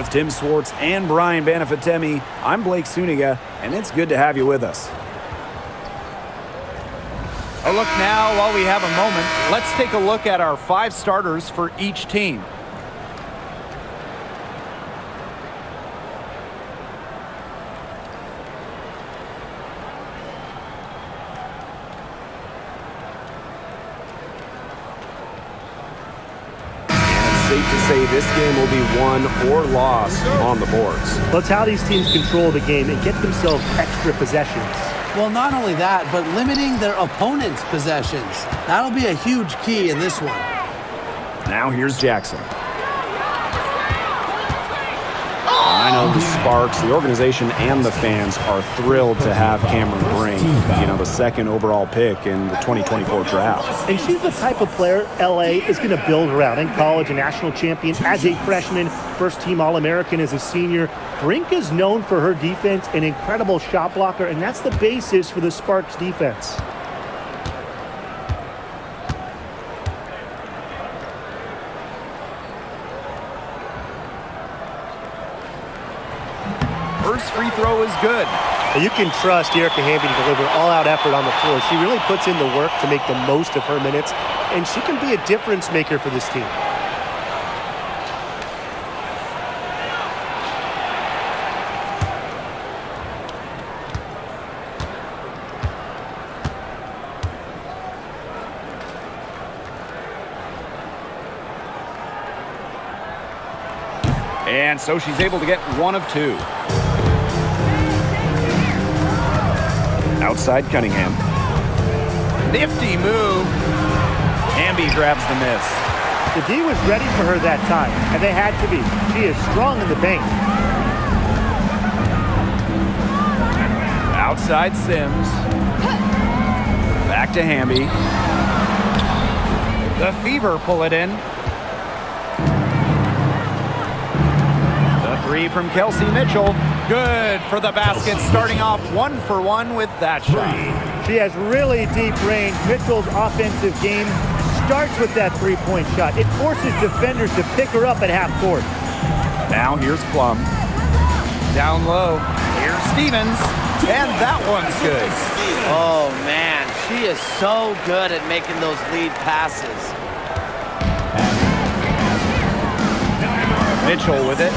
of Tim Swartz and Brian Banafitemi, I'm Blake Suniga, and it's good to have you with us. A look now, while we have a moment, let's take a look at our 5 starters for each team. Safe to say this game will be won or lost on the boards. Well, it's how these teams control the game and get themselves extra possessions. Well, not only that, but limiting their opponent's possessions. That'll be a huge key in this one. Now here's Jackson. I know the Sparks, the organization, and the fans are thrilled to have Cameron Brink, the second overall pick in the 2024 draft. And she's the type of player LA is going to build around. In college, a national champion as a freshman, first-team All-American as a senior. Brink is known for her defense, an incredible shot blocker, and that's the basis for the Sparks defense. First free throw is good. And you can trust Erica Hamby to deliver all-out effort on the floor. She really puts in the work to make the most of her minutes, and she can be a difference maker for this team. And so she's able to get 1 of 2. Outside Cunningham. Nifty move. Hamby grabs the miss. The D was ready for her that time, and they had to be. She is strong in the paint. Outside Sims. Back to Hamby. The Fever pull it in. The 3 from Kelsey Mitchell. Good for the basket, starting off 1 for 1 with that shot. She has really deep range. Mitchell's offensive game starts with that three-point shot. It forces defenders to pick her up at half court. Now here's Plum. Down low. Here's Stevens. And that one's good. Oh, man. She is so good at making those lead passes. Mitchell with it.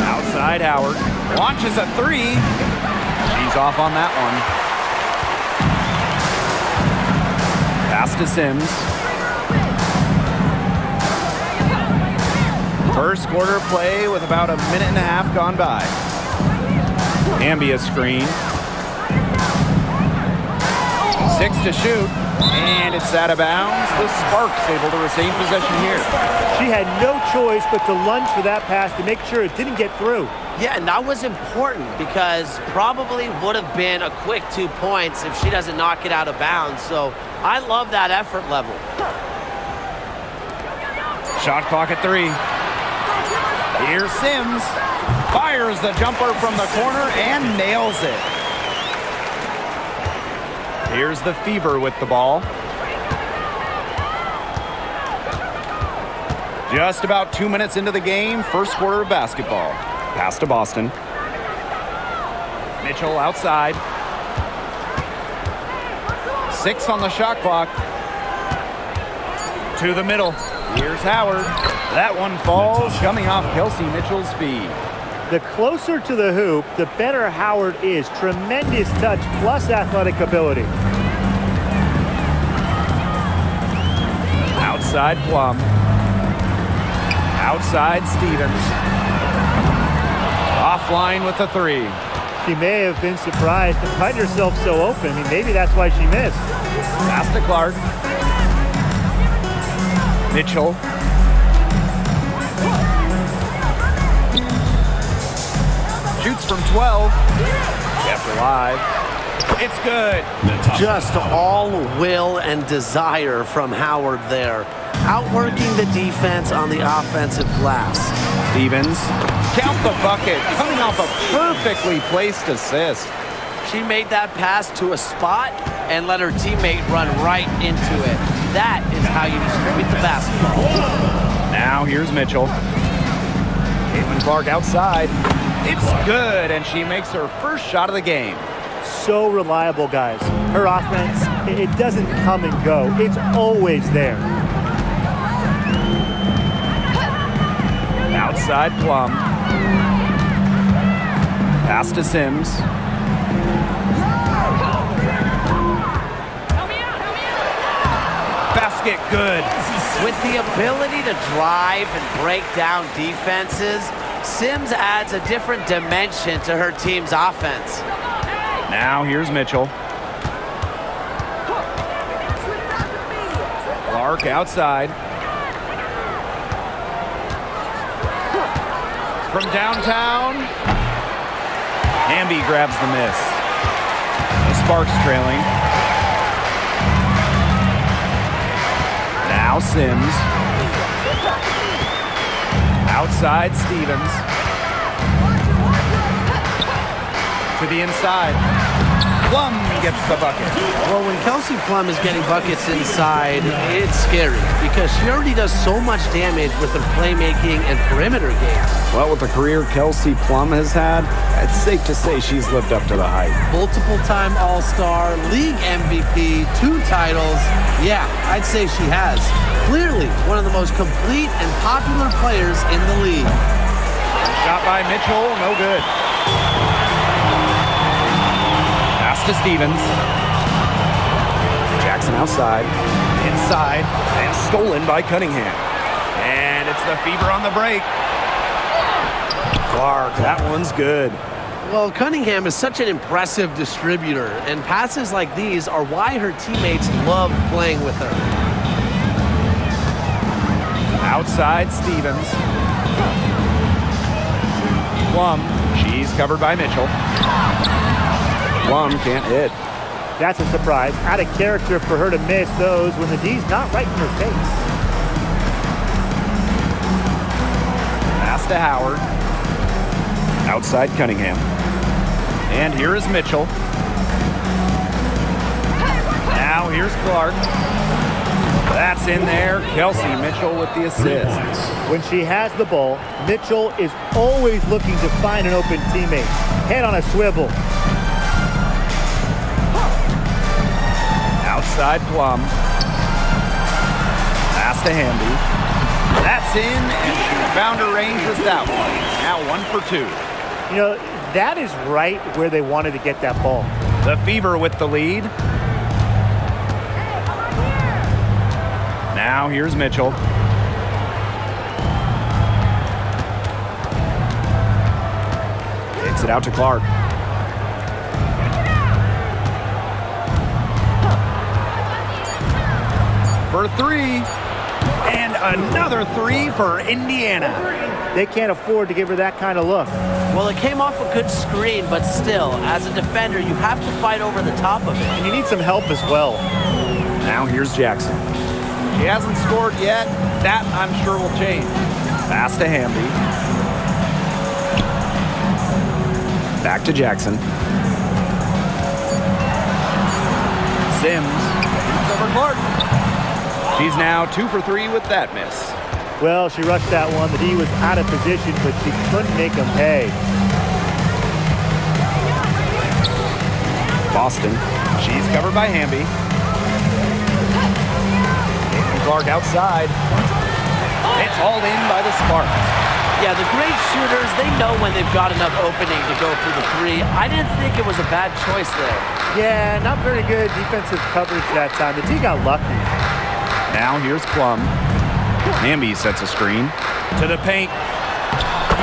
Outside Howard. Launches a 3. She's off on that one. Pass to Sims. First quarter play with about a minute and a half gone by. Hamby a screen. 6 to shoot. And it's out of bounds. The Sparks able to retain possession here. She had no choice but to lunge for that pass to make sure it didn't get through. Yeah, and that was important because probably would have been a quick 2 points if she doesn't knock it out of bounds. So I love that effort level. Shot clock at 3. Here's Sims. Fires the jumper from the corner and nails it. Here's the Fever with the ball. Just about 2 minutes into the game, first quarter of basketball. Pass to Boston. Mitchell outside. 6 on the shot clock. To the middle. Here's Howard. That one falls, coming off Kelsey Mitchell's feed. The closer to the hoop, the better Howard is. Tremendous touch plus athletic ability. Outside Plum. Outside Stevens. Offline with the 3. She may have been surprised to find herself so open. I mean, maybe that's why she missed. Pass to Clark. Mitchell. Shoots from 12. Kept alive. It's good. Just all will and desire from Howard there. Outworking the defense on the offensive glass. Stevens. Count the bucket. Coming off a perfectly placed assist. She made that pass to a spot and let her teammate run right into it. That is how you distribute the basketball. Now here's Mitchell. Clark outside. It's good, and she makes her first shot of the game. So reliable, guys. Her offense, it doesn't come and go. It's always there. Outside Plum. Pass to Sims. Basket good. With the ability to drive and break down defenses, Sims adds a different dimension to her team's offense. Now here's Mitchell. Clark outside. From downtown, Hamby grabs the miss. The Sparks trailing. Now Sims. Outside Stevens. To the inside. Plum gets the bucket. Well, when Kelsey Plum is getting buckets inside, it's scary because she already does so much damage with her playmaking and perimeter game. Well, with the career Kelsey Plum has had, it's safe to say she's lived up to the hype. Multiple-time All-Star, league MVP, 2 titles. Yeah, I'd say she has. Clearly one of the most complete and popular players in the league. Shot by Mitchell, no good. Pass to Stevens. Jackson outside. Inside, and stolen by Cunningham. And it's the Fever on the break. Clark, that one's good. Well, Cunningham is such an impressive distributor, and passes like these are why her teammates love playing with her. Outside Stevens. Plum, she's covered by Mitchell. Plum can't hit. That's a surprise. Out of character for her to miss those when the D's not right in her face. Pass to Howard. Outside Cunningham. And here is Mitchell. Now here's Clark. That's in there. Kelsey Mitchell with the assist. When she has the ball, Mitchell is always looking to find an open teammate. Head on a swivel. Outside Plum. Pass to Hamby. That's in, and she found her range with that one. Now 1 for 2. You know, that is right where they wanted to get that ball. The Fever with the lead. Now here's Mitchell. Kicks it out to Clark. For 3. And another 3 for Indiana. They can't afford to give her that kind of look. Well, it came off a good screen, but still, as a defender, you have to fight over the top of it. And you need some help as well. Now here's Jackson. He hasn't scored yet. That, I'm sure, will change. Pass to Hamby. Back to Jackson. Sims. Shoots over Clark. She's now 2 for 3 with that miss. Well, she rushed that one. The D was out of position, but she couldn't make them pay. Boston. She's covered by Hamby. Clark outside. It's hauled in by the Sparks. Yeah, the great shooters, they know when they've got enough opening to go for the 3. I didn't think it was a bad choice there. Yeah, not very good defensive coverage that time. The D got lucky. Now here's Plum. Hamby sets a screen. To the paint.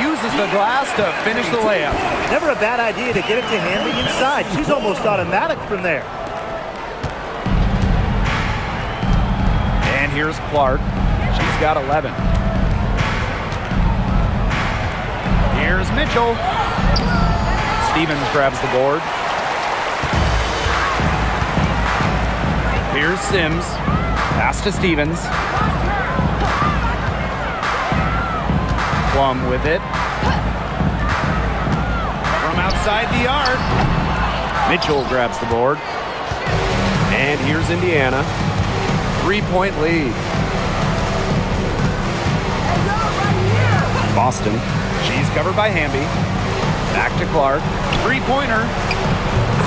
Uses the glass to finish the layup. Never a bad idea to get it to Hamby inside. She's almost automatic from there. And here's Clark. She's got 11. Here's Mitchell. Stevens grabs the board. Here's Sims. Pass to Stevens. Plum with it. From outside the arc. Mitchell grabs the board. And here's Indiana. 3-point lead. Boston. She's covered by Hamby. Back to Clark. Three-pointer.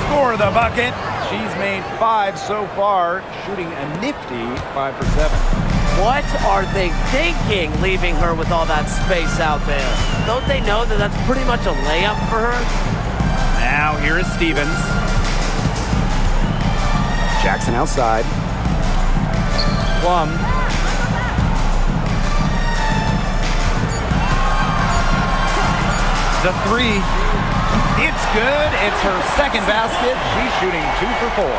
Score the bucket. She's made 5 so far, shooting a nifty 5 for 7. What are they thinking, leaving her with all that space out there? Don't they know that that's pretty much a layup for her? Now here is Stevens. Jackson outside. Plum. The three. It's good. It's her second basket. She's shooting 2 for 4.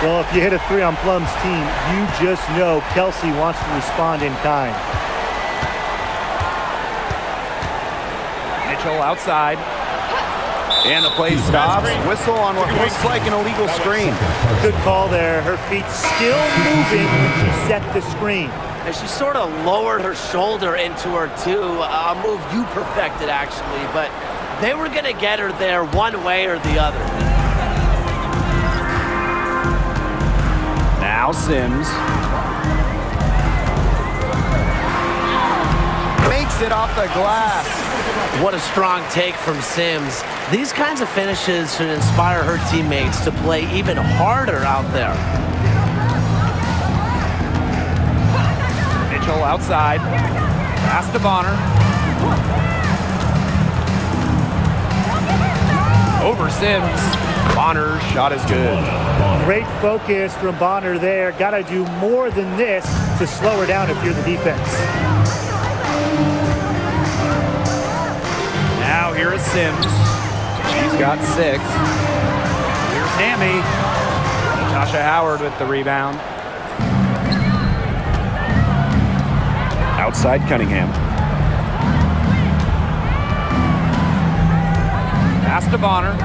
Well, if you hit a 3 on Plum's team, you just know Kelsey wants to respond in kind. Mitchell outside. And the play stops. Whistle on what looks like an illegal screen. Good call there. Her feet still moving when she set the screen. And she sort of lowered her shoulder into her, too. A move you perfected, actually. But they were going to get her there one way or the other. Now Sims. Makes it off the glass. What a strong take from Sims. These kinds of finishes should inspire her teammates to play even harder out there. Mitchell outside. Pass to Bonner. Over Sims. Bonner's shot is good. Great focus from Bonner there. Got to do more than this to slow her down if you're the defense. Now here is Sims. She's got 6. Here's Hammy. Natasha Howard with the rebound. Outside Cunningham. Pass to Bonner.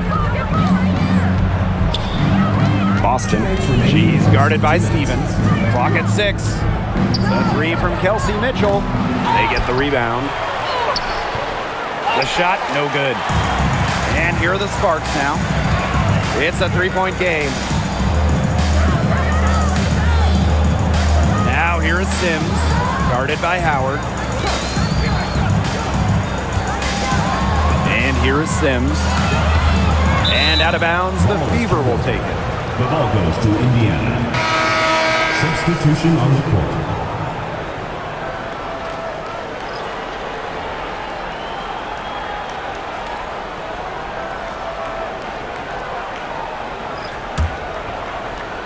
Boston. She's guarded by Stevens. Clock at 6. The 3 from Kelsey Mitchell. They get the rebound. The shot, no good. And here are the Sparks now. It's a 3-point game. Now here is Sims, guarded by Howard. And here is Sims. And out of bounds, the Fever will take it. The ball goes to Indiana. Substitution on the court.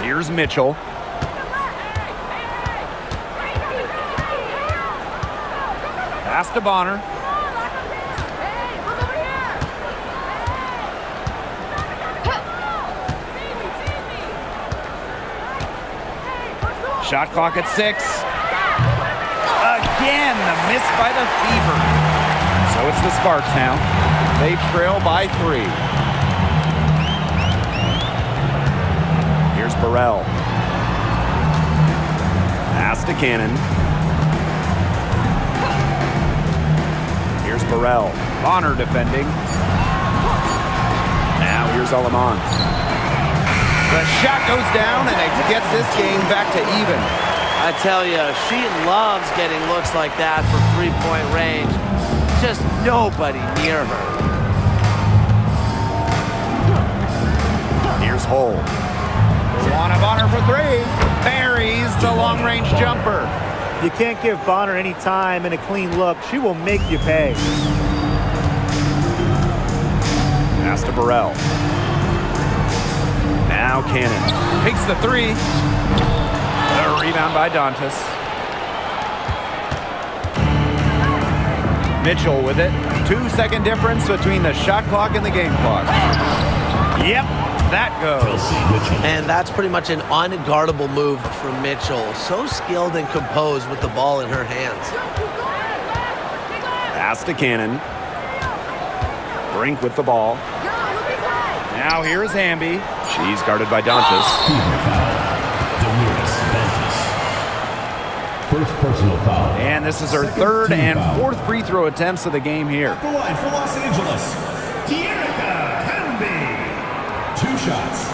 Here's Mitchell. Pass to Bonner. Shot clock at 6. Again, the miss by the Fever. So it's the Sparks now. They trail by 3. Here's Burrell. Pass to Cannon. Here's Burrell. Bonner defending. Now here's Alaman. The shot goes down, and it gets this game back to even. I tell you, she loves getting looks like that from three-point range. Just nobody near her. Here's Hull. Juana Bonner for 3. Buries the long-range jumper. You can't give Bonner any time and a clean look. She will make you pay. Pass to Burrell. Now Cannon. Takes the 3. The rebound by Dantas. Mitchell with it. 2-second difference between the shot clock and the game clock. Yep, that goes. And that's pretty much an unguardable move from Mitchell. So skilled and composed with the ball in her hands. Pass to Cannon. Brink with the ball. Now here's Hamby. She's guarded by Dantas. First personal foul. And this is her third and fourth free throw attempts of the game here. The line for Los Angeles, Tierra Hamby. 2 shots.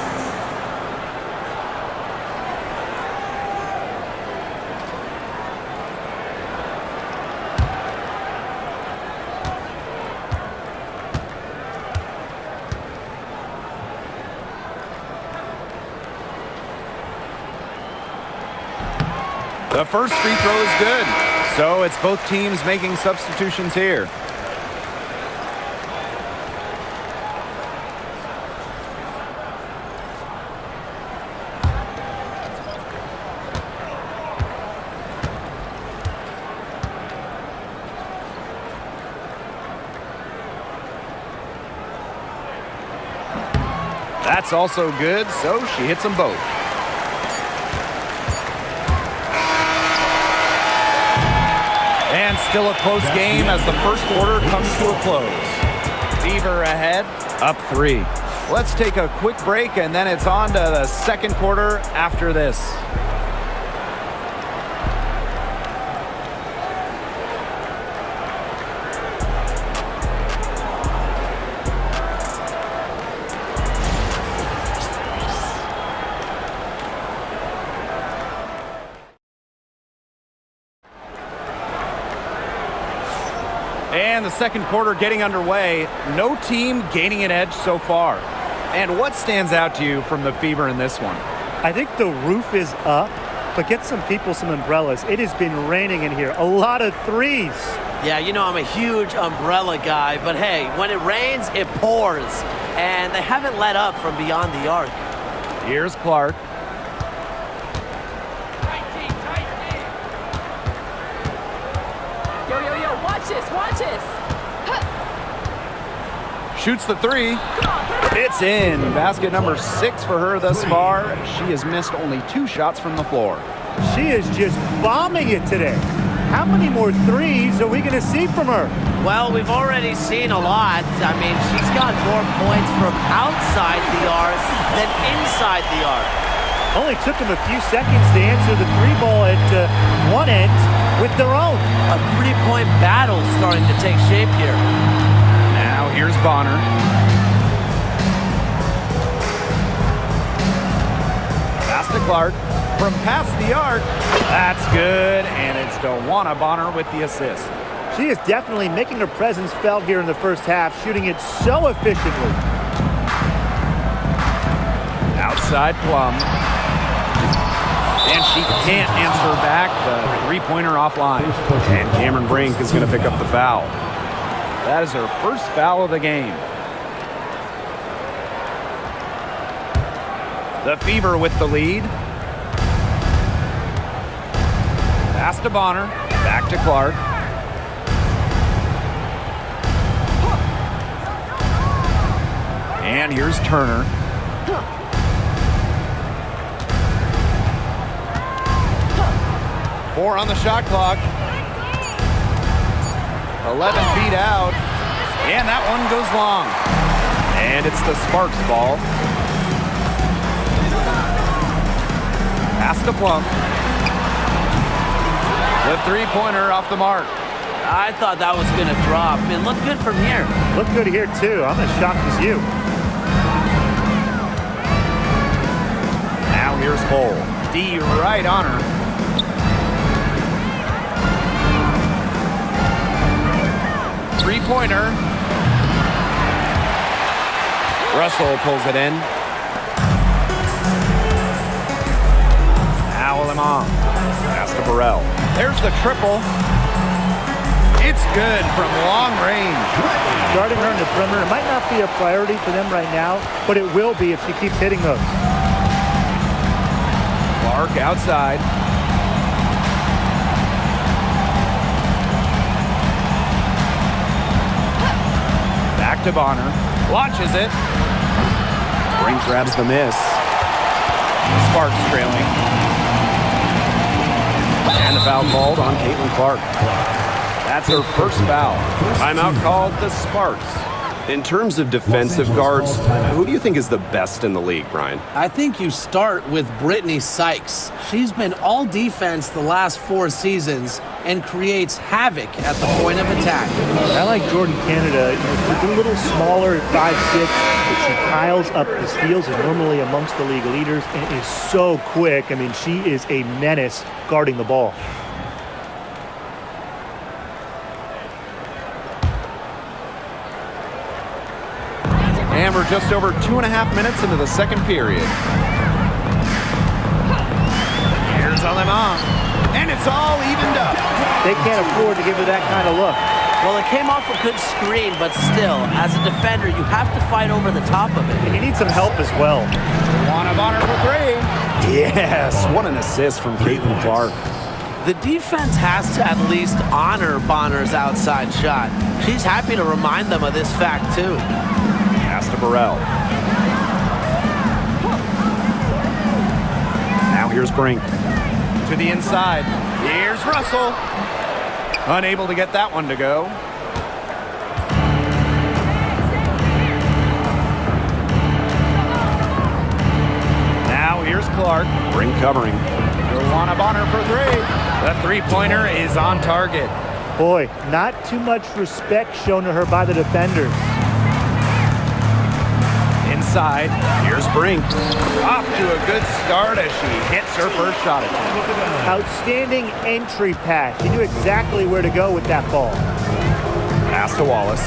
The first free throw is good. So it's both teams making substitutions here. That's also good, so she hits them both. And still a close game as the first quarter comes to a close. Fever ahead, up 3. Let's take a quick break, and then it's on to the second quarter after this. And the second quarter getting underway. No team gaining an edge so far. And what stands out to you from the Fever in this one? I think the roof is up, but get some people some umbrellas. It has been raining in here. A lot of threes. Yeah, you know I'm a huge umbrella guy, but hey, when it rains, it pours. And they haven't let up from beyond the arc. Here's Clark. Watch this. Shoots the 3. It's in. Basket number 6 for her thus far. She has missed only 2 shots from the floor. She is just bombing it today. How many more threes are we going to see from her? Well, we've already seen a lot. I mean, she's got more points from outside the arc than inside the arc. Only took them a few seconds to answer the 3-ball at one end with their own. A 3-point battle starting to take shape here. Now here's Bonner. Pass to Clark. From past the arc. That's good. And it's DeWanna Bonner with the assist. She is definitely making her presence felt here in the first half, shooting it so efficiently. Outside Plum. And she can't answer back the 3-pointer offline. And Cameron Brink is going to pick up the foul. That is her first foul of the game. The Fever with the lead. Pass to Bonner. Back to Clark. And here's Turner. Four on the shot clock. 11 feet out. And that one goes long. And it's the Sparks ball. Pass to Plum. The 3-pointer off the mark. I thought that was going to drop. It looked good from here. Looked good here, too. I'm as shocked as you. Now here's Hull. D right on her. Three-pointer. Russell pulls it in. Now Limon. Pass to Burrell. There's the triple. It's good from long range. Guarding her in the perimeter. It might not be a priority for them right now, but it will be if she keeps hitting those. Clark outside. Back to Bonner. Launches it. Brink grabs the miss. Sparks trailing. And the foul called on Clark. That's her first foul. Timeout called the Sparks. In terms of defensive guards, who do you think is the best in the league, Brian? I think you start with Brittany Sykes. She's been all defense the last 4 seasons and creates havoc at the point of attack. I like Jordan Canada. She's a little smaller at 5'6", but she piles up the steals, is normally amongst the league leaders, and is so quick. I mean, she is a menace guarding the ball. And we're just over 2.5 minutes into the second period. Here's Aleman. And it's all evened up. They can't afford to give her that kind of look. Well, it came off a good screen, but still, as a defender, you have to fight over the top of it. And you need some help as well. Wanna Bonner for three. Yes, what an assist from Clark. The defense has to at least honor Bonner's outside shot. She's happy to remind them of this fact, too. Pass to Burrell. Now here's Brink. To the inside. Here's Russell. Unable to get that one to go. Now here's Clark. Brink covering. Wanna Bonner for three. The three-pointer is on target. Boy, not too much respect shown to her by the defenders. Inside. Here's Brink. Off to a good start as she hits her first shot attempt. Outstanding entry pass. She knew exactly where to go with that ball. Pass to Wallace.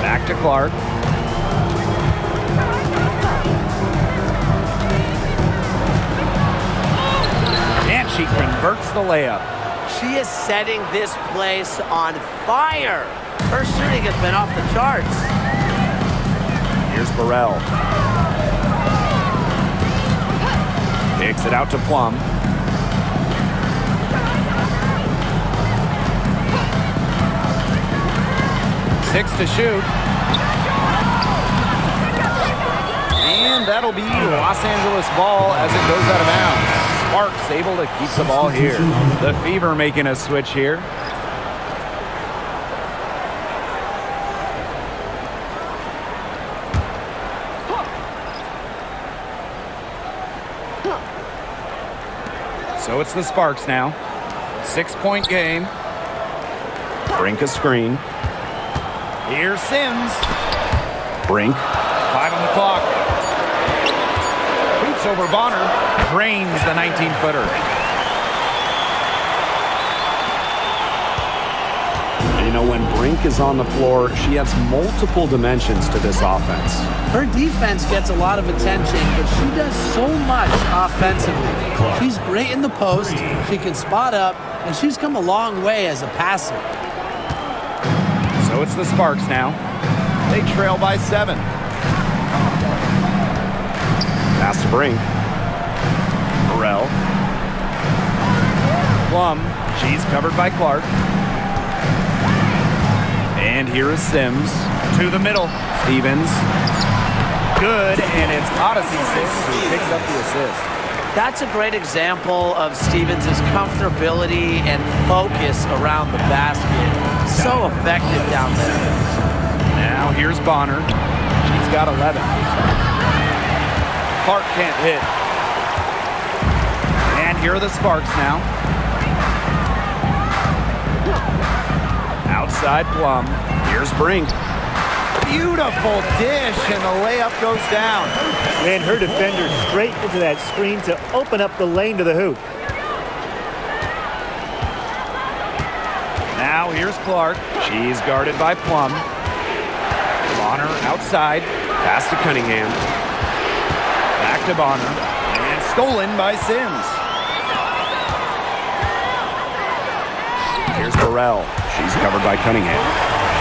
Back to Clark. And she converts the layup. She is setting this place on fire. Her shooting has been off the charts. Here's Burrell. Kicks it out to Plum. Six to shoot. And that'll be Los Angeles ball as it goes out of bounds. Sparks able to keep the ball here. The Fever making a switch here. So it's the Sparks now. 6-point game. Brink a screen. Here's Sims. Brink. 5 on the clock. Boots over Bonner. Drains the 19-footer. You know, when Brink is on the floor, she adds multiple dimensions to this offense. Her defense gets a lot of attention, but she does so much offensively. She's great in the post, she can spot up, and she's come a long way as a passer. So it's the Sparks now. They trail by 7. Pass to Brink. Burrell. Plum. She's covered by Clark. And here is Sims. To the middle. Stevens. Good, and it's Odyssey 6 who picks up the assist. That's a great example of Stevens' comfortability and focus around the basket. So effective down there. Now here's Bonner. She's got 11. Clark can't hit. And here are the Sparks now. Outside Plum. Here's Brink. Beautiful dish, and the layup goes down. Ran her defender straight into that screen to open up the lane to the hoop. Now here's Clark. She's guarded by Plum. Bonner outside. Pass to Cunningham. Back to Bonner. And stolen by Sims. Here's Burrell. She's covered by Cunningham.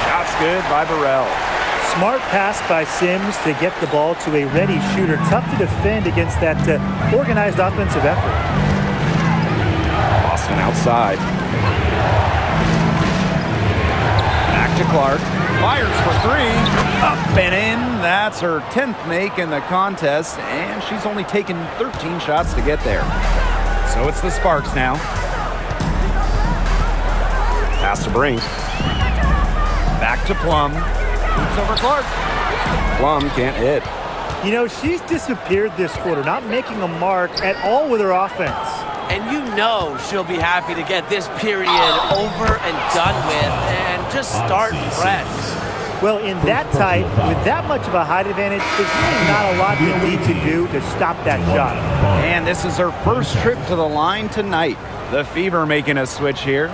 Shots good by Burrell. Smart pass by Sims to get the ball to a ready shooter. Tough to defend against that organized offensive effort. Boston outside. Back to Clark. Fires for 3. Up and in. That's her 10th make in the contest, and she's only taken 13 shots to get there. So it's the Sparks now. Pass to Brink. Back to Plum. Boots over Clark. Plum can't hit. You know, she's disappeared this quarter, not making a mark at all with her offense. And you know she'll be happy to get this period over and done with and just start fresh. Well, in that tight, with that much of a height advantage, there's really not a lot you need to do to stop that shot. And this is her first trip to the line tonight. The Fever making a switch here.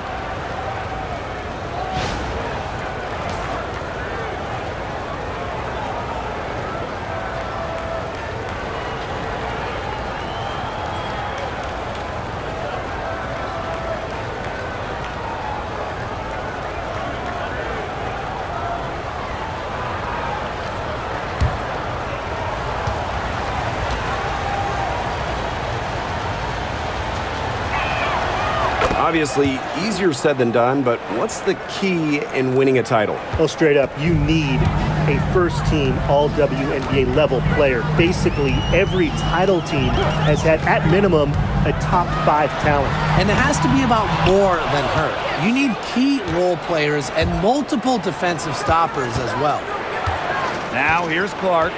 Obviously, easier said than done, but what's the key in winning a title? Well, straight up, you need a first-team all-WNBA level player. Basically, every title team has had, at minimum, a top 5 talent. And it has to be about more than her. You need key role players and multiple defensive stoppers as well. Now here's Clark.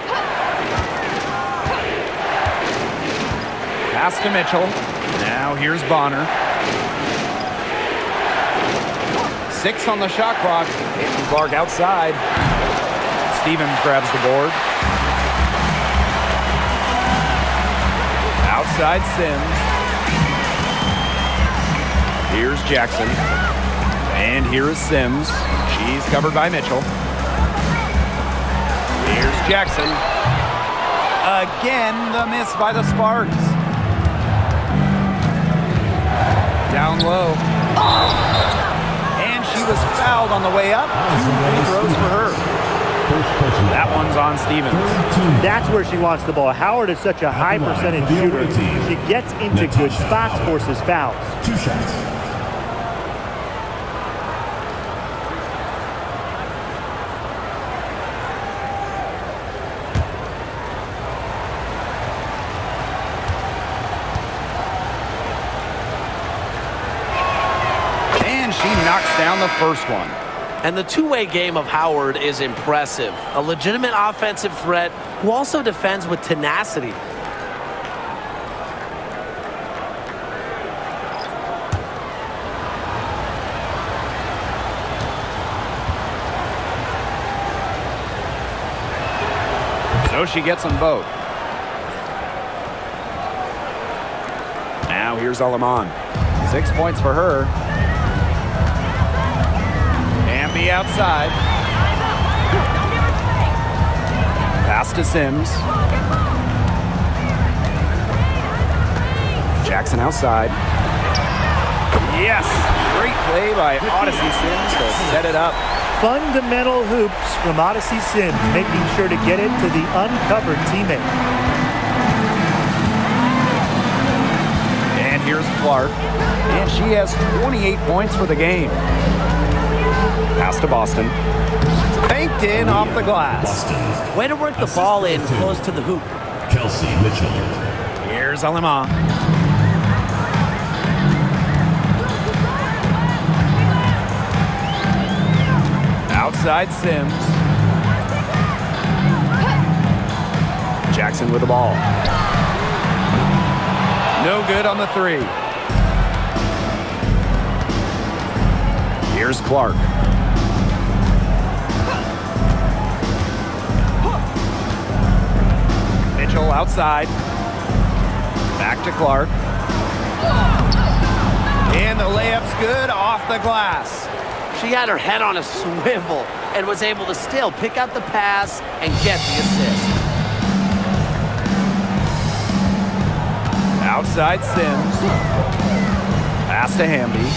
Pass to Mitchell. Now here's Bonner. 6 on the shot clock. Caitlin Clark outside. Stevens grabs the board. Outside Sims. Here's Jackson. And here is Sims. She's covered by Mitchell. Here's Jackson. Again, the miss by the Sparks. Down low. And she was fouled on the way up. 2 free throws for her. That one's on Stevens. That's where she wants the ball. Howard is such a high percentage shooter. She gets into good spots, forces fouls. 2 shots. And she knocks down the first one. And the two-way game of Howard is impressive. A legitimate offensive threat who also defends with tenacity. So she gets them both. Now here's Alaman. 6 points for her. Amby outside. Pass to Sims. Jackson outside. Yes! Great play by Odyssey Sims to set it up. Fundamental hoops from Odyssey Sims, making sure to get it to the uncovered teammate. And here's Clark. And she has 28 points for the game. Pass to Boston. Banked in off the glass. Boston. Way to work the ball in close to the hoop. Kelsey Mitchell. Here's Alema. Outside Sims. Jackson with the ball. No good on the 3. Here's Clark. Mitchell outside. Back to Clark. And the layup's good off the glass. She had her head on a swivel and was able to still pick out the pass and get the assist. Outside Sims. Pass to Hamby.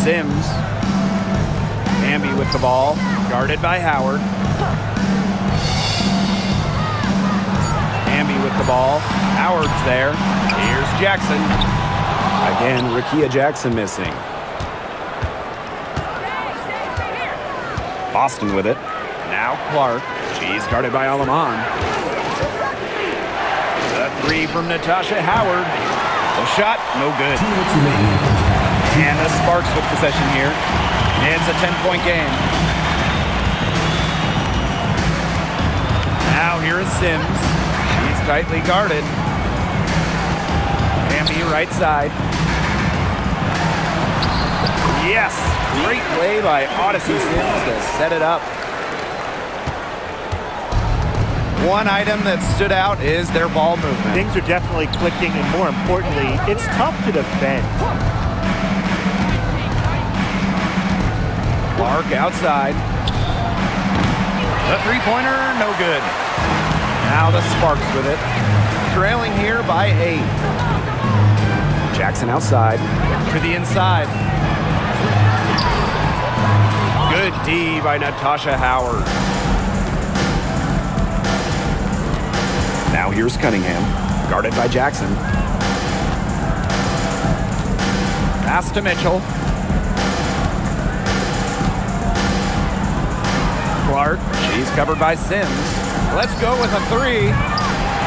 Sims. Hamby with the ball. Guarded by Howard. Hamby with the ball. Howard's there. Here's Jackson. Again, Rickea Jackson missing. Boston with it. Now Clark. She's guarded by Alaman. The 3 from Natasha Howard. The shot, no good. And the Sparks with possession here. It's a 10-point game. Now here is Sims. She's tightly guarded. Hamby right side. Yes! Great play by Odyssey Sims to set it up. One item that stood out is their ball movement. Things are definitely clicking, and more importantly, it's tough to defend. Clark outside. The three-pointer, no good. Now the Sparks with it. Trailing here by 8. Jackson outside. To the inside. Good D by Natasha Howard. Now here's Cunningham. Guarded by Jackson. Pass to Mitchell. Clark, she's covered by Sims. Let's go with a three.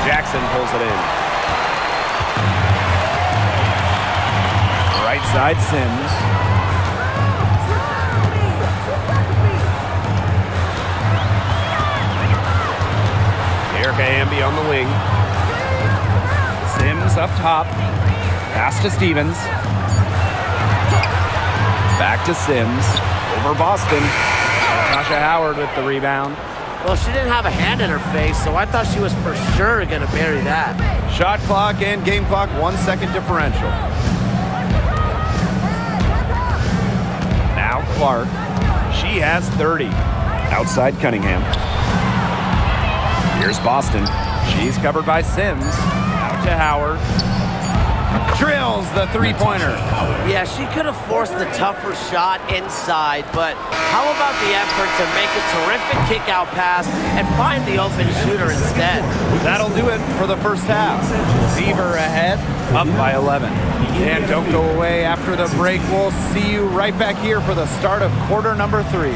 Jackson pulls it in. Right side Sims. Erica Amby on the wing. Sims up top. Pass to Stevens. Back to Sims. Over Boston. Natasha Howard with the rebound. Well, she didn't have a hand in her face, so I thought she was for sure going to bury that. Shot clock and game clock, 1 second differential. Now Clark. She has 30. Outside Cunningham. Here's Boston. She's covered by Sims. Out to Howard. Drills the three-pointer. Yeah, she could have forced the tougher shot inside, but how about the effort to make a terrific kick-out pass and find the open shooter instead? That'll do it for the first half. Beaver ahead, up by 11. And don't go away after the break. We'll see you right back here for the start of quarter number 3.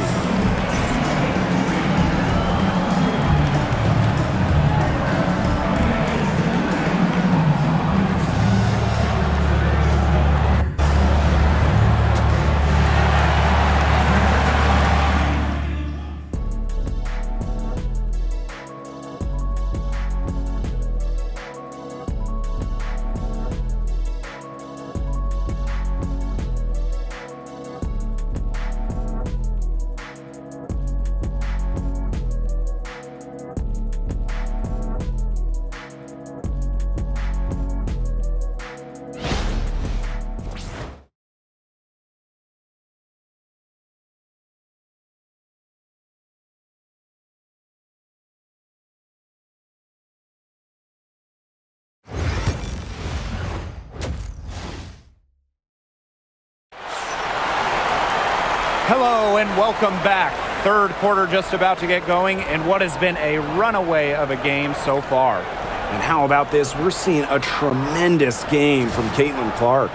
Hello and welcome back. Third quarter just about to get going in what has been a runaway of a game so far. And how about this? We're seeing a tremendous game from Clark.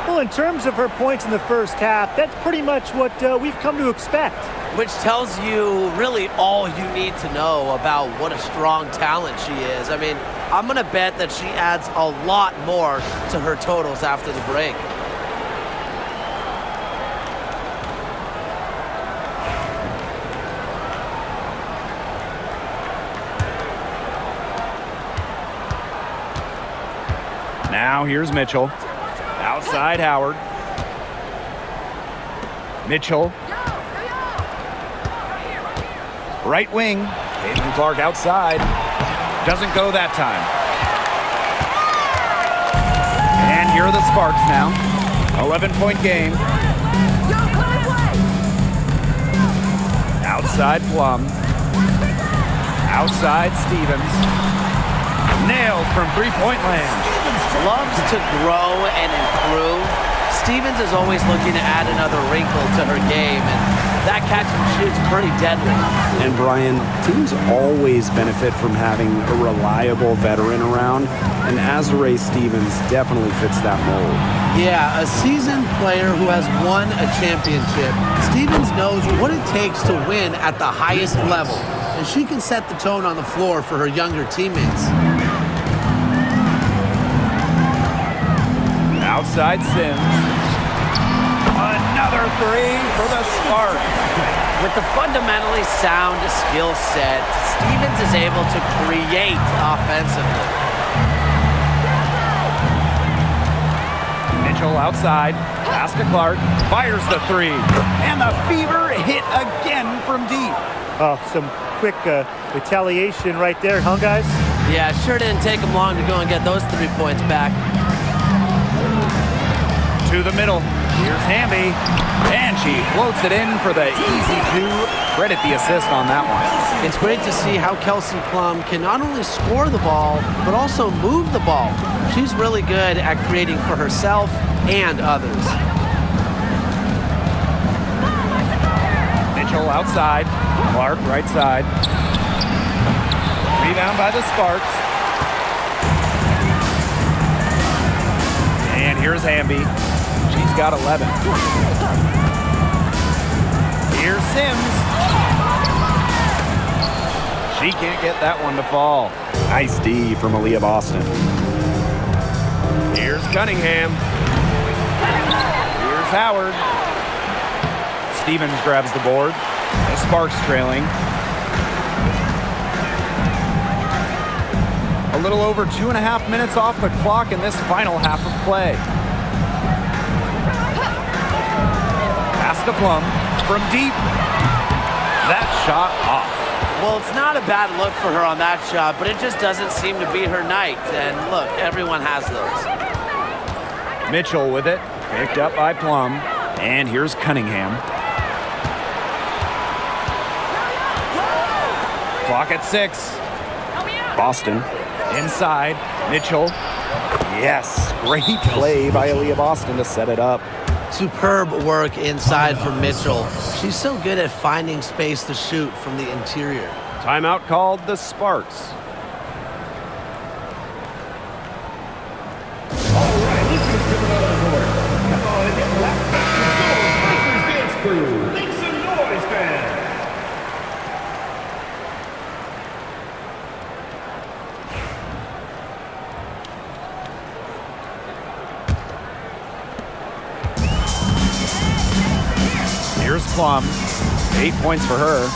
Well, in terms of her points in the first half, that's pretty much what we've come to expect. Which tells you really all you need to know about what a strong talent she is. I mean, I'm going to bet that she adds a lot more to her totals after the break. Now here's Mitchell. Outside Howard. Mitchell. Right wing. Clark outside. Doesn't go that time. And here are the Sparks now. 11-point game. Outside Plum. Outside Stevens. Nailed from three-point land. Loves to grow and improve. Stevens is always looking to add another wrinkle to her game, and that catch and shoot's pretty deadly. And Brian, teams always benefit from having a reliable veteran around, and Azurá Stevens definitely fits that mold. Yeah, a seasoned player who has won a championship. Stevens knows what it takes to win at the highest level, and she can set the tone on the floor for her younger teammates. Outside Sims. Another three for the Sparks. With the fundamentally sound skill set, Stevens is able to create offensively. Mitchell outside. Pass to Clark. Fires the three. And the Fever hit again from deep. Oh, some quick retaliation right there, huh, guys? Yeah, sure didn't take them long to go and get those 3 points back. To the middle. Here's Hamby. And she floats it in for the easy two. Credit the assist on that one. It's great to see how Kelsey Plum can not only score the ball, but also move the ball. She's really good at creating for herself and others. Mitchell outside. Clark right side. Rebound by the Sparks. And here's Hamby. She's got 11. Here's Sims. She can't get that one to fall. Nice D from Aaliyah Boston. Here's Cunningham. Here's Howard. Stevens grabs the board. The Sparks trailing. A little over 2.5 minutes off the clock in this final half of play. Pass to Plum from deep. That shot off. Well, it's not a bad look for her on that shot, but it just doesn't seem to be her night. And look, everyone has those. Mitchell with it. Picked up by Plum. And here's Cunningham. Clock at 6. Boston. Inside. Mitchell. Yes, great play by Aaliyah Boston to set it up. Superb work inside for Mitchell. She's so good at finding space to shoot from the interior. Timeout called the Sparks. All right, let's get another board. Come on and get Raptors dance crew. Make some noise, fans. Here's Plum. 8 points for her.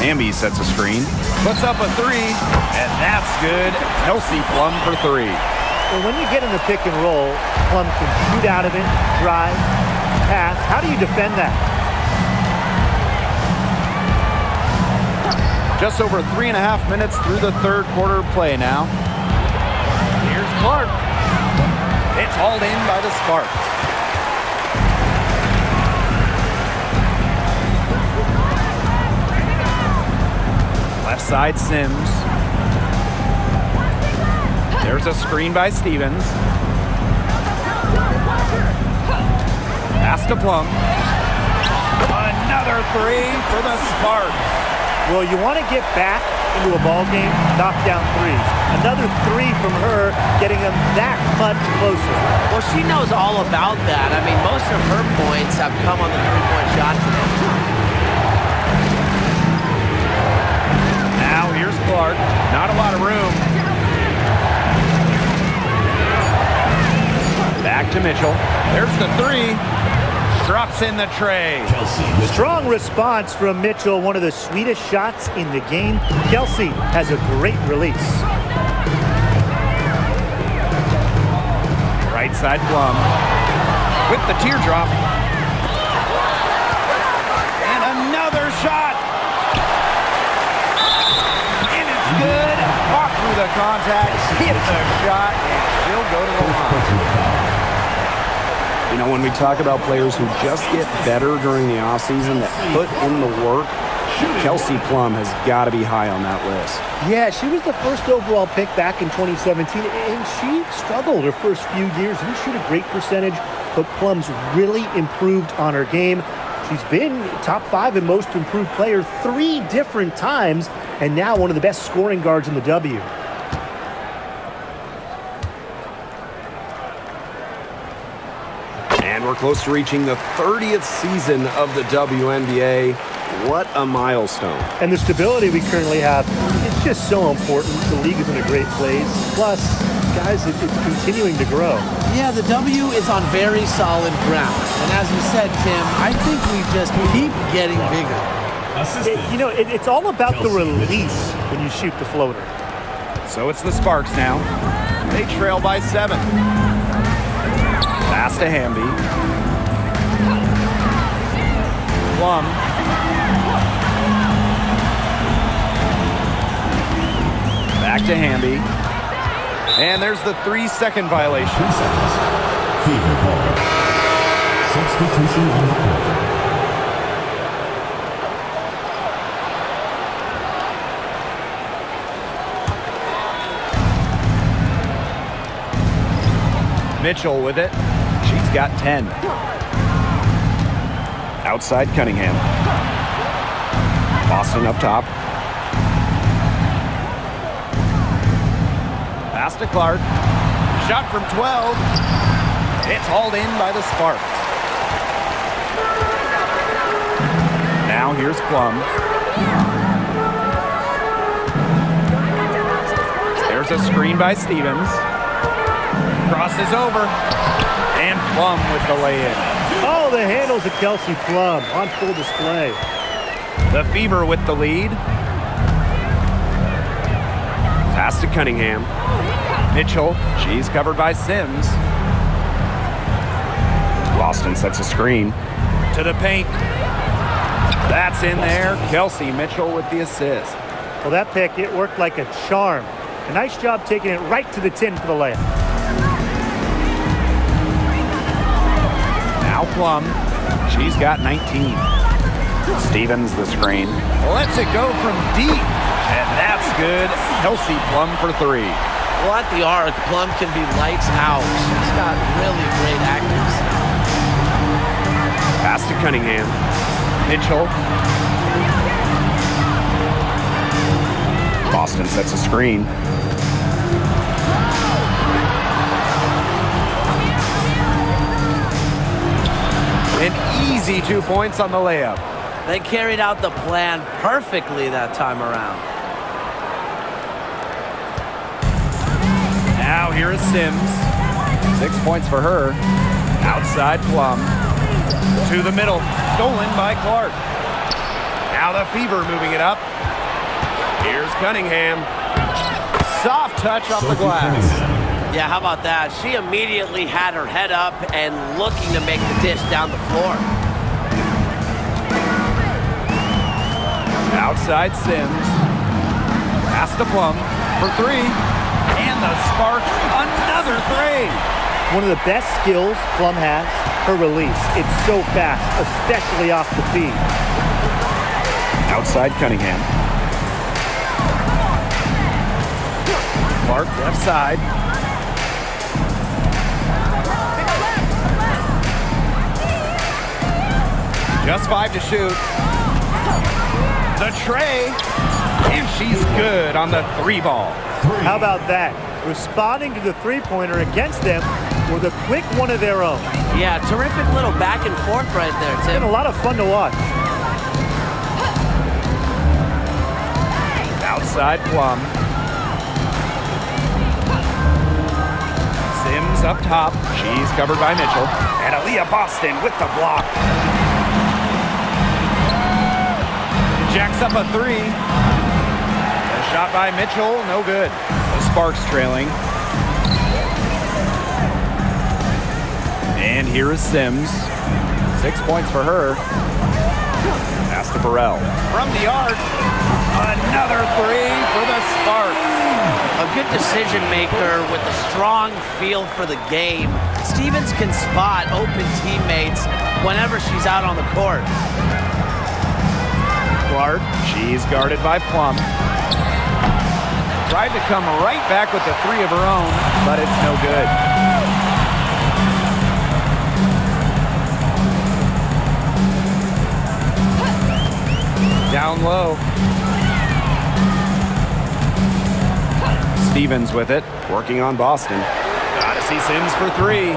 Hamby sets a screen. Puts up a 3. And that's good. Kelsey Plum for 3. Well, when you get in the pick and roll, Plum can shoot out of it, drive, pass. How do you defend that? Just over 3.5 minutes through the third quarter play now. Here's Clark. It's hauled in by the Sparks. Left side Sims. There's a screen by Stevens. Pass to Plum. Another 3 for the Sparks. Well, you want to get back into a ball game, knock down threes. Another 3 from her, getting them that much closer. Well, she knows all about that. I mean, most of her points have come on the three-point shot today. Now here's Clark. Not a lot of room. Back to Mitchell. There's the 3. Drops in the tray. Strong response from Mitchell, one of the sweetest shots in the game. Kelsey has a great release. Right side Plum with the teardrop. And another shot. And it's good. Walk through the contact, hit the shot, and she'll go to the line. You know, when we talk about players who just get better during the offseason, that put in the work, Kelsey Plum has got to be high on that list. Yeah, she was the first overall pick back in 2017, and she struggled her first few years. Didn't shoot a great percentage, but Plum's really improved on her game. She's been top 5 in most improved player 3 different times, and now one of the best scoring guards in the W. And we're close to reaching the 30th season of the WNBA. What a milestone. And the stability we currently have, it's just so important. The league is in a great place. Plus, guys, it's continuing to grow. Yeah, the W is on very solid ground. And as you said, Tim, I think we just keep getting bigger. It's all about the release when you shoot the floater. So it's the Sparks now. They trail by 7. Pass to Hamby. Plum. Back to Hamby. And there's the 3-second violation. 3 seconds. Fever ball. Substitution on the court. Mitchell with it. She's got 10. Outside Cunningham. Boston up top. Pass to Clark. Shot from 12. It's hauled in by the Sparks. Now here's Plum. There's a screen by Stevens. Crosses over. And Plum with the lay-in. Oh, the handles of Kelsey Plum on full display. The Fever with the lead. Pass to Cunningham. Mitchell, she's covered by Sims. Boston sets a screen. To the paint. That's in there. Kelsey Mitchell with the assist. Well, that pick, it worked like a charm. A nice job taking it right to the 10 for the layup. Now Plum. She's got 19. Stevens the screen. Lets it go from deep. And that's good. Kelsey Plum for 3. Well, at the arc, Plum can be lights out. She's got really great accuracy. Pass to Cunningham. Mitchell. Boston sets a screen. An easy 2 points on the layup. They carried out the plan perfectly that time around. Now here is Sims. 6 points for her. Outside Plum. To the middle. Stolen by Clark. Now the Fever moving it up. Here's Cunningham. Soft touch off the glass. Yeah, how about that? She immediately had her head up and looking to make the dish down the floor. Outside Sims. Pass to Plum for 3. And the Sparks, another 3. One of the best skills Plum has, her release. It's so fast, especially off the feet. Outside Cunningham. Clark left side. Just 5 to shoot. The tray. And she's good on the 3 ball. How about that? Responding to the three-pointer against them with a quick one of their own. Yeah, terrific little back and forth right there, It's Tim. been a lot of fun to watch. Outside Plum. Sims up top. She's covered by Mitchell. And Aaliyah Boston with the block. Jacks up a 3. A shot by Mitchell, no good. The Sparks trailing. And here is Sims. 6 points for her. Pass to Burrell. From the arc. Another 3 for the Sparks. A good decision maker with a strong feel for the game. Stevens can spot open teammates whenever she's out on the court. Clark, she's guarded by Plum. Tried to come right back with the 3 of her own, but it's no good. Down low. Stevens with it, working on Boston. Gotta see Sims for 3.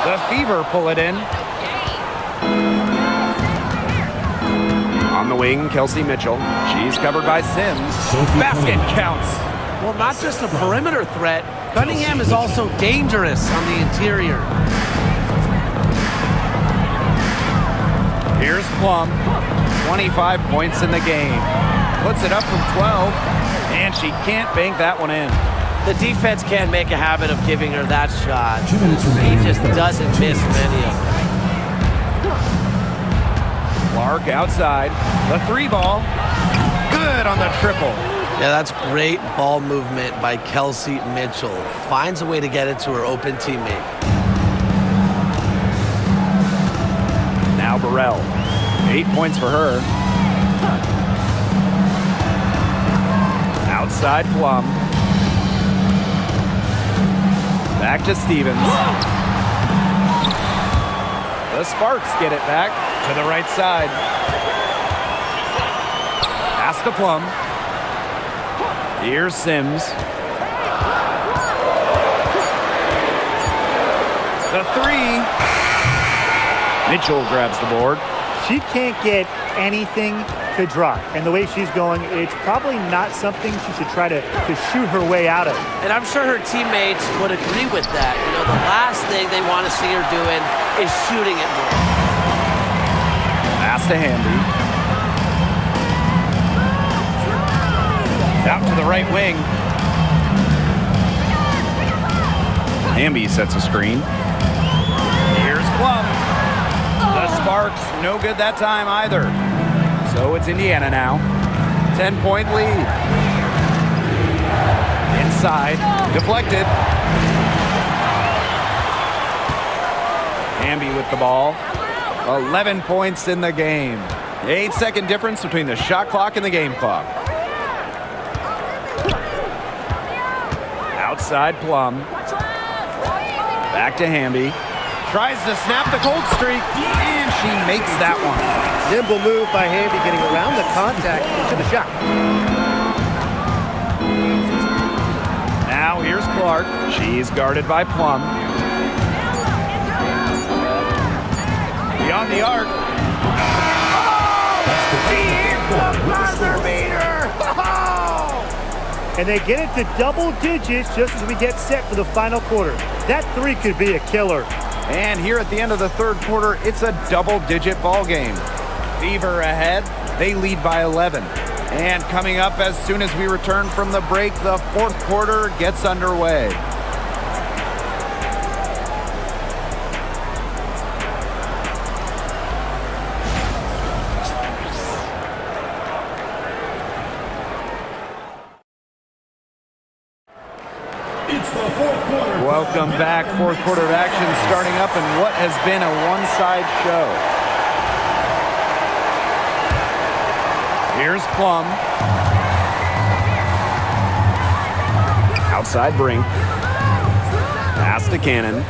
The Fever pull it in. On the wing, Kelsey Mitchell. She's covered by Sims. Basket counts. Well, not just a perimeter threat, Cunningham is also dangerous on the interior. Here's Plum. 25 points in the game. Puts it up from 12, and she can't bank that one in. The defense can't make a habit of giving her that shot. He just doesn't miss many of them. Clark outside. The 3 ball. Good on the triple. Yeah, that's great ball movement by Kelsey Mitchell. Finds a way to get it to her open teammate. Now Burrell. 8 points for her. Outside Plum. Back to Stevens. The Sparks get it back to the right side. Pass to Plum. Here's Sims. Mitchell grabs the board. She can't get anything to drop. And the way she's going, it's probably not something she should try to shoot her way out of. And I'm sure her teammates would agree with that. You know, the last thing they want to see her doing is shooting it more. Pass to Hamby. Out to the right wing. Hamby sets a screen. Here's Plum. The Sparks, no good that time either. So it's Indiana now. 10-point lead. Inside, deflected. Hamby with the ball. 11 points in the game. 8-second difference between the shot clock and the game clock. Outside Plum. Back to Hamby. Tries to snap the cold streak, and she makes that one. Nimble move by Hamby, getting around the contact to the shot. Now here's Clark. She's guarded by Plum. Beyond the arc. And they get it to double digits just as we get set for the final quarter. That three could be a killer. And here at the end of the third quarter, it's a double-digit ball game. Fever ahead. They lead by 11. And coming up as soon as we return from the break, the fourth quarter gets underway. Welcome back. Fourth quarter of action starting up in what has been a one-side show. Here's Plum. Outside Brink. Pass to Cannon.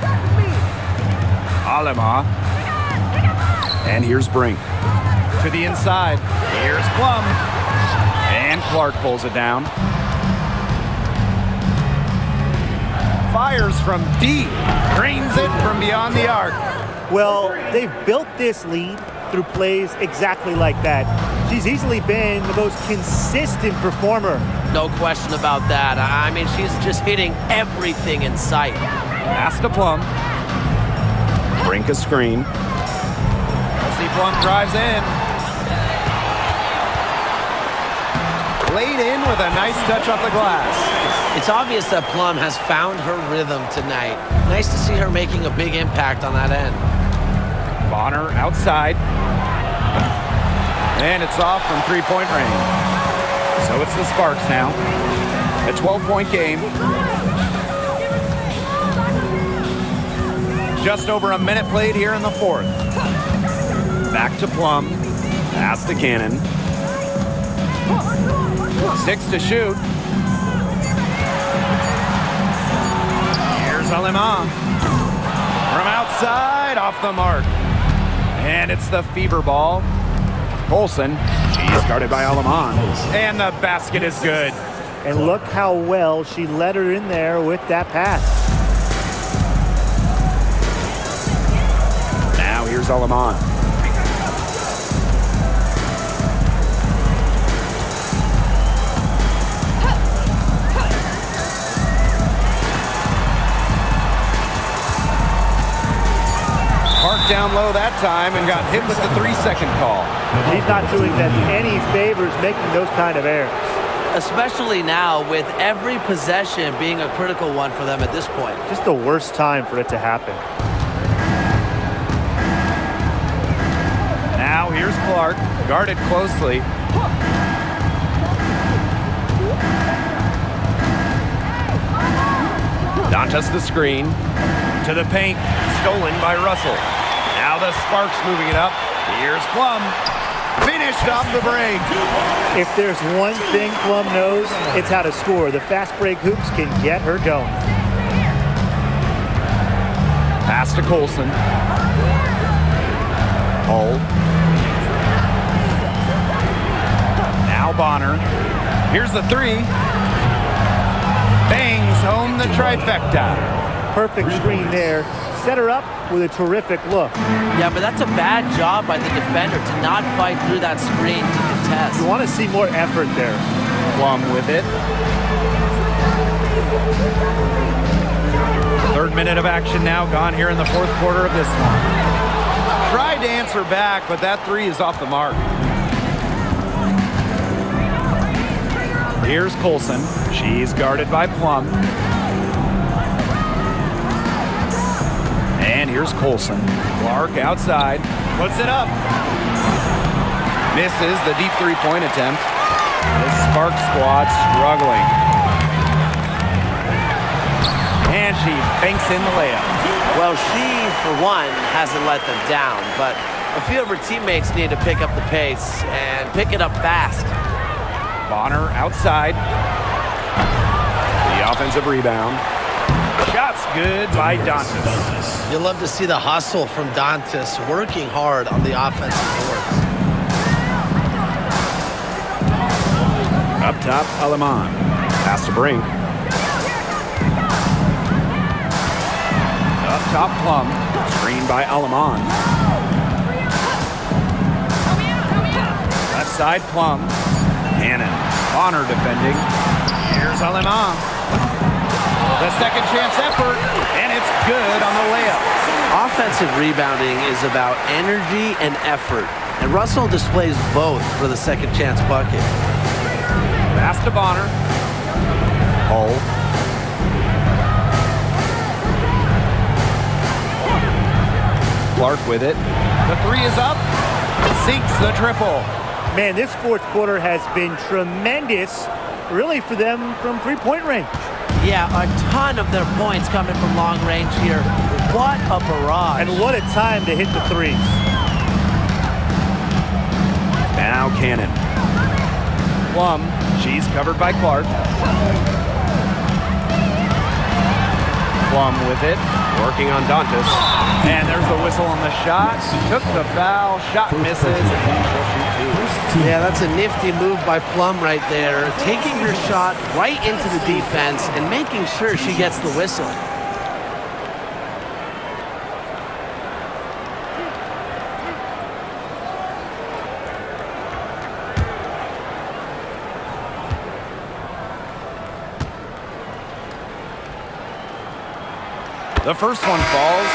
Alema. And here's Brink. To the inside. Here's Plum. And Clark pulls it down. Fires from deep. Drains it from beyond the arc. Well, they've built this lead through plays exactly like that. She's easily been the most consistent performer. No question about that. I mean, she's just hitting everything in sight. Pass to Plum. Brink a screen. See Plum drives in. Laid in with a nice touch off the glass. It's obvious that Plum has found her rhythm tonight. Nice to see her making a big impact on that end. Bonner outside. And it's off from three-point range. So it's the Sparks now. A 12-point game. Just over a minute played here in the fourth. Back to Plum. Pass to Cannon. 6 to shoot. Here's Alema. From outside, off the mark. And it's the Fever ball. Olsen. She's guarded by Aleman. And the basket is good. And look how well she led her in there with that pass. Now here's Aleman. Parked down low that time and got hit with the 3-second call. She's not doing them any favors making those kind of errors. Especially now with every possession being a critical one for them at this point. Just the worst time for it to happen. Now here's Clark, guarded closely. Dantas the screen. To the paint, stolen by Russell. Now the Sparks moving it up. Here's Plum. Finished off the break. If there's one thing Plum knows, it's how to score. The fast break hoops can get her going. Pass to Colson. Hull. Now Bonner. Here's the three. Bangs home the trifecta. Perfect screen there. Set her up with a terrific look. Yeah, but that's a bad job by the defender to not fight through that screen to contest. You want to see more effort there. Plum with it. Third minute of action now gone here in the fourth quarter of this one. Tried to answer back, but that three is off the mark. Here's Colson. She's guarded by Plum. And here's Colson. Clark outside. Puts it up. Misses the deep three-point attempt. The Spark squad struggling. And she banks in the layup. Well, she, for one, hasn't let them down, but a few of her teammates need to pick up the pace and pick it up fast. Bonner outside. The offensive rebound. Shot's good by Dantas. You'll love to see the hustle from Dantas working hard on the offensive boards. Up top, Aleman. Pass to Brink. Up top, Plum. Screen by Aleman. Left side, Plum. Cannon. Bonner defending. Here's Aleman. The second chance effort, and it's good on the layup. Offensive rebounding is about energy and effort, and Russell displays both for the second chance bucket. Pass to Bonner. Hull. Clark with it. The three is up. Sinks the triple. Man, this fourth quarter has been tremendous, really, for them from three-point range. Yeah, a ton of their points coming from long range here. What a barrage. And what a time to hit the threes. Now Cannon. Plum. She's covered by Clark. Plum with it. Working on Dantas. And there's the whistle on the shot. Took the foul. Shot misses. And she'll shoot two. Yeah, that's a nifty move by Plum right there. Taking her shot right into the defense and making sure she gets the whistle. The first one falls.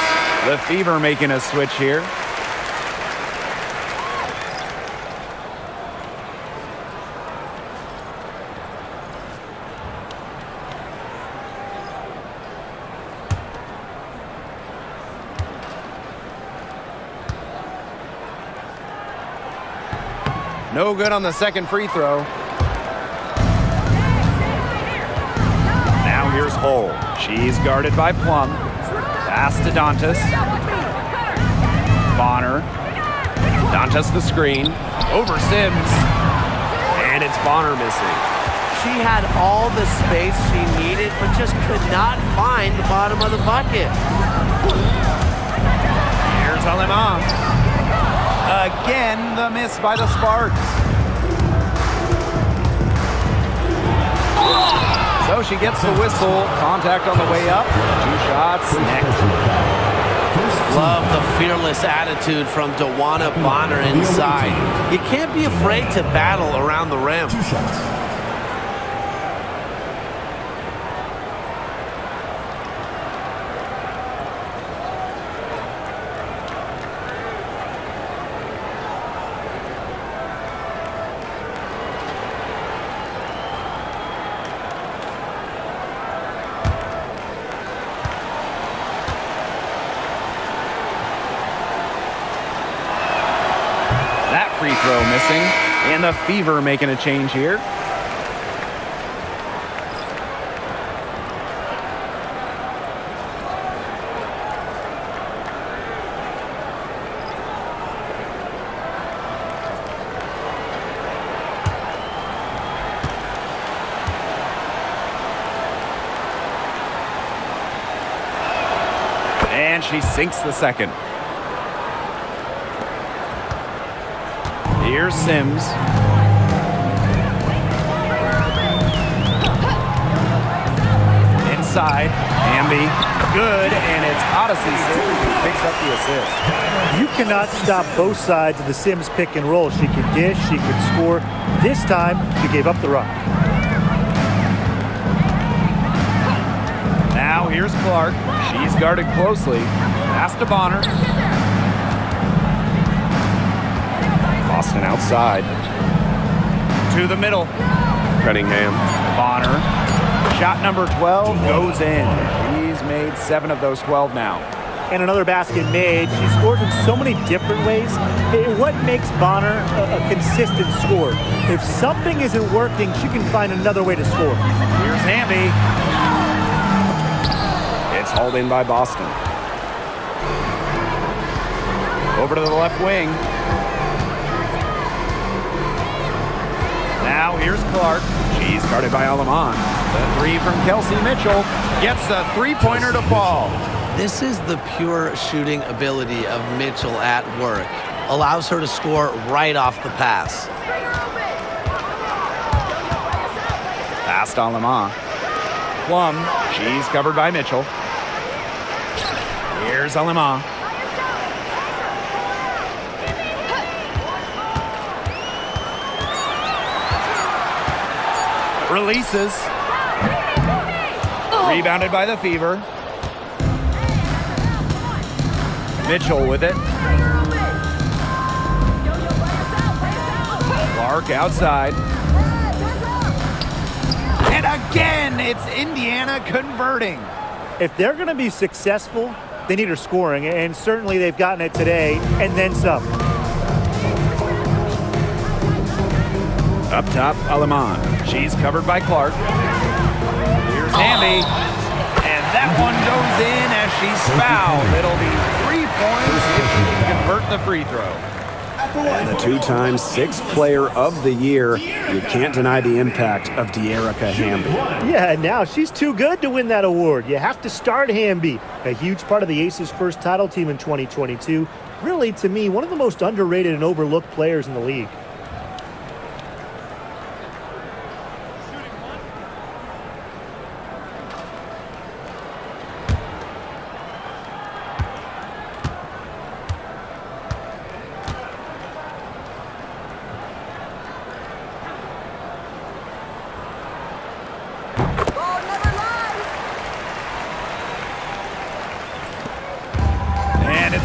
The Fever making a switch here. No good on the second free throw. Now here's Hull. She's guarded by Plum. Pass to Dantas. Bonner. Dantas the screen. Over Sims. And it's Bonner missing. She had all the space she needed, but just could not find the bottom of the bucket. Here's Aleman. Again, the miss by the Sparks. So she gets the whistle. Contact on the way up. Two shots next. Love the fearless attitude from Dawana Bonner inside. You can't be afraid to battle around the rim. Two shots. Free throw missing, and the Fever making a change here. And she sinks the second. Here's Sims. Inside. Hamby. good, and it's Odyssey Sims who picks up the assist. You cannot stop both sides of the Sims pick and roll. She could dish, she could score. This time, she gave up the rock. Now here's Clark. She's guarded closely. Pass to Bonner. Boston outside. To the middle. Cunningham. Bonner. Shot number 12 goes in. She's made 7 of those 12 now. And another basket made. She scores in so many different ways. What makes Bonner a consistent scorer? If something isn't working, she can find another way to score. Here's Hamby. It's hauled in by Boston. Over to the left wing. Now here's Clark. She's guarded by Alaman. The 3 from Kelsey Mitchell gets the three-pointer to fall. This is the pure shooting ability of Mitchell at work. Allows her to score right off the pass. Pass to Alaman. Plum. She's covered by Mitchell. Here's Alaman. Releases. Rebounded by the Fever. Mitchell with it. Clark outside. And again, it's Indiana converting. If they're going to be successful, they need her scoring, and certainly they've gotten it today, and then some. Up top, Alaman. She's covered by Clark. Here's Hamby. And that one goes in as she's fouled. It'll be 3 points if she can convert the free throw. And the 2-time Sixth Player of the Year. You can't deny the impact of De'Erica Hamby. Yeah, now she's too good to win that award. You have to start Hamby. A huge part of the Aces' first title team in 2022. Really, to me, one of the most underrated and overlooked players in the league.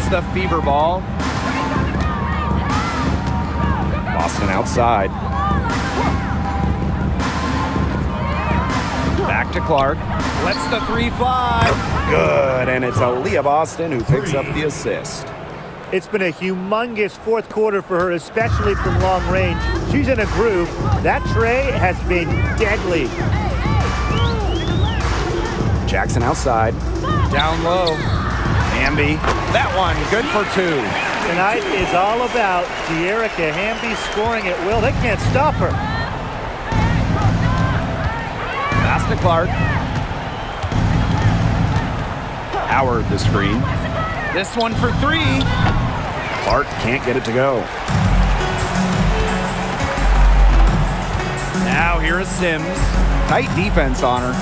The Fever ball. Boston outside. Back to Clark. Lets the 3 fly. Good, and it's Aaliyah Boston who picks up the assist. It's been a humongous fourth quarter for her, especially from long range. She's in a groove. That tray has been deadly. Jackson outside. Down low. Hamby. That one good for 2. Tonight is all about De'Erica Hamby scoring at will. They can't stop her. Pass to Clark. Howard the screen. This one for 3. Clark can't get it to go. Now here is Sims. Tight defense on her.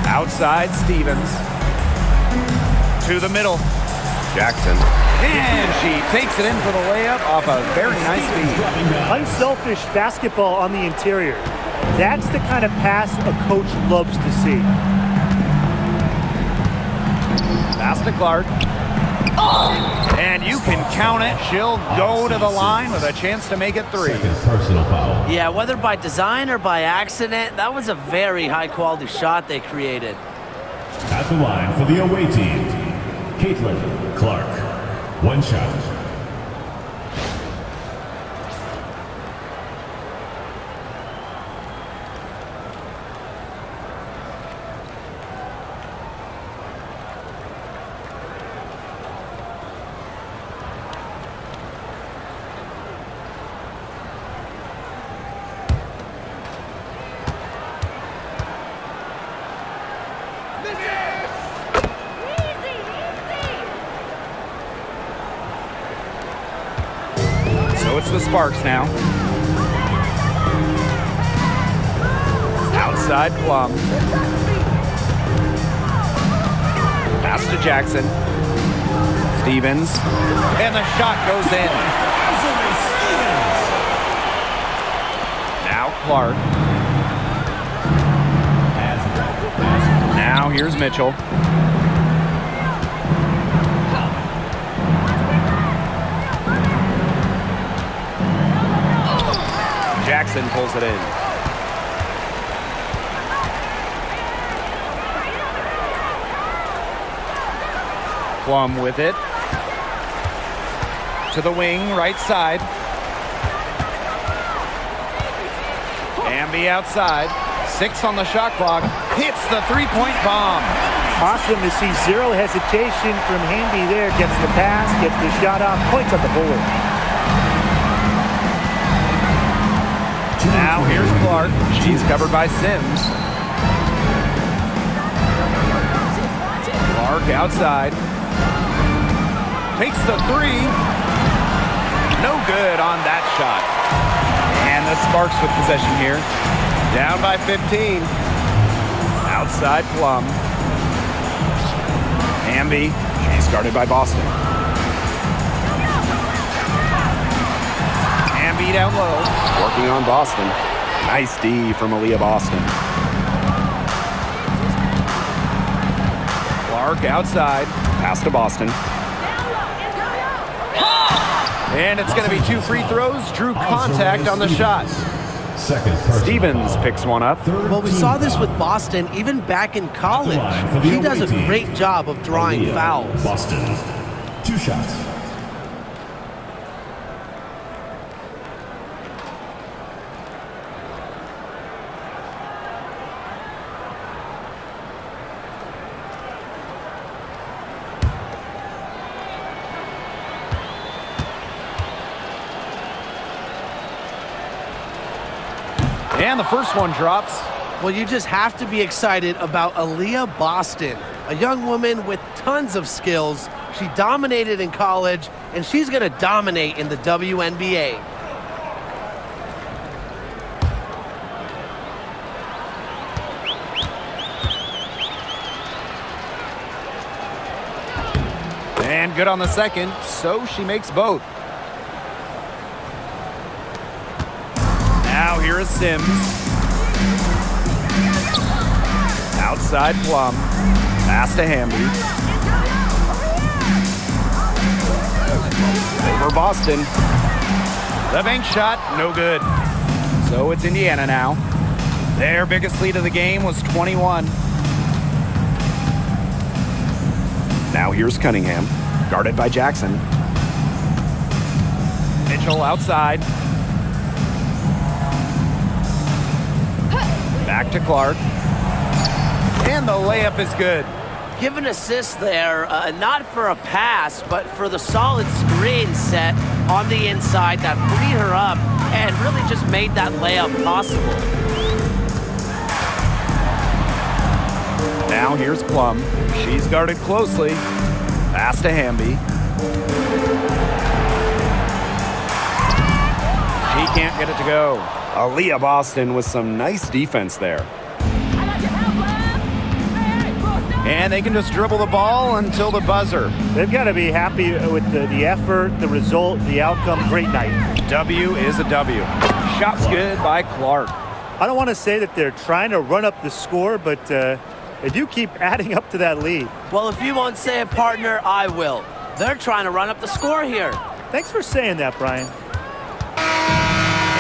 Outside Stevens. To the middle. Jackson. And she takes it in for the layup off a very nice feed. Unselfish basketball on the interior. That's the kind of pass a coach loves to see. Pass to Clark. And you can count it. She'll go to the line with a chance to make it 3. Personal foul. Yeah, whether by design or by accident, that was a very high-quality shot they created. At the line for the away team, Clark. 1 shot. So it's the Sparks now. Outside Plum. Pass to Jackson. Stevens. And the shot goes in. Now Clark. Now here's Mitchell. Jackson pulls it in. Plum with it. To the wing, right side. Amby outside. 6 on the shot clock. Hits the three-point bomb. Awesome to see zero hesitation from Hamby there. Gets the pass, gets the shot off, points on the board. Now here's Clark. She's covered by Sims. Clark outside. Takes the three. No good on that shot. And the Sparks with possession here. Down by 15. Outside Plum. Hamby. She's guarded by Boston. Hamby down low. Working on Boston. Nice D from Aaliyah Boston. Clark outside. Pass to Boston. And it's going to be 2 free throws. Drew contact on the shot. Stevens picks one up. Well, we saw this with Boston even back in college. She does a great job of drawing fouls. Boston, 2 shots. And the first one drops. Well, you just have to be excited about Aaliyah Boston, a young woman with tons of skills. She dominated in college, and she's going to dominate in the WNBA. And good on the second, so she makes both. Now here is Sims. Outside Plum. Pass to Hamby. Over Boston. The bank shot, no good. So it's Indiana now. Their biggest lead of the game was 21. Now here's Cunningham. Guarded by Jackson. Mitchell outside. Back to Clark. And the layup is good. Give an assist there, not for a pass, but for the solid screen set on the inside that freed her up and really just made that layup possible. Now here's Plum. She's guarded closely. Pass to Hamby. She can't get it to go. Aaliyah Boston with some nice defense there. And they can just dribble the ball until the buzzer. They've got to be happy with the effort, the result, the outcome. Great night. W is a W. Shot's good by Clark. I don't want to say that they're trying to run up the score, but they do keep adding up to that lead. Well, if you won't say it, partner, I will. They're trying to run up the score here. Thanks for saying that, Brian.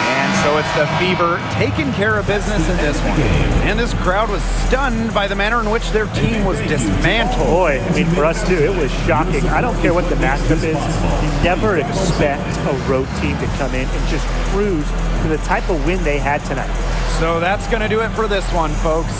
And so it's the Fever taking care of business in this one. And this crowd was stunned by the manner in which their team was dismantled. Boy, I mean, for us too, it was shocking. I don't care what the matchup is. You never expect a road team to come in and just cruise to the type of win they had tonight. So that's going to do it for this one, folks.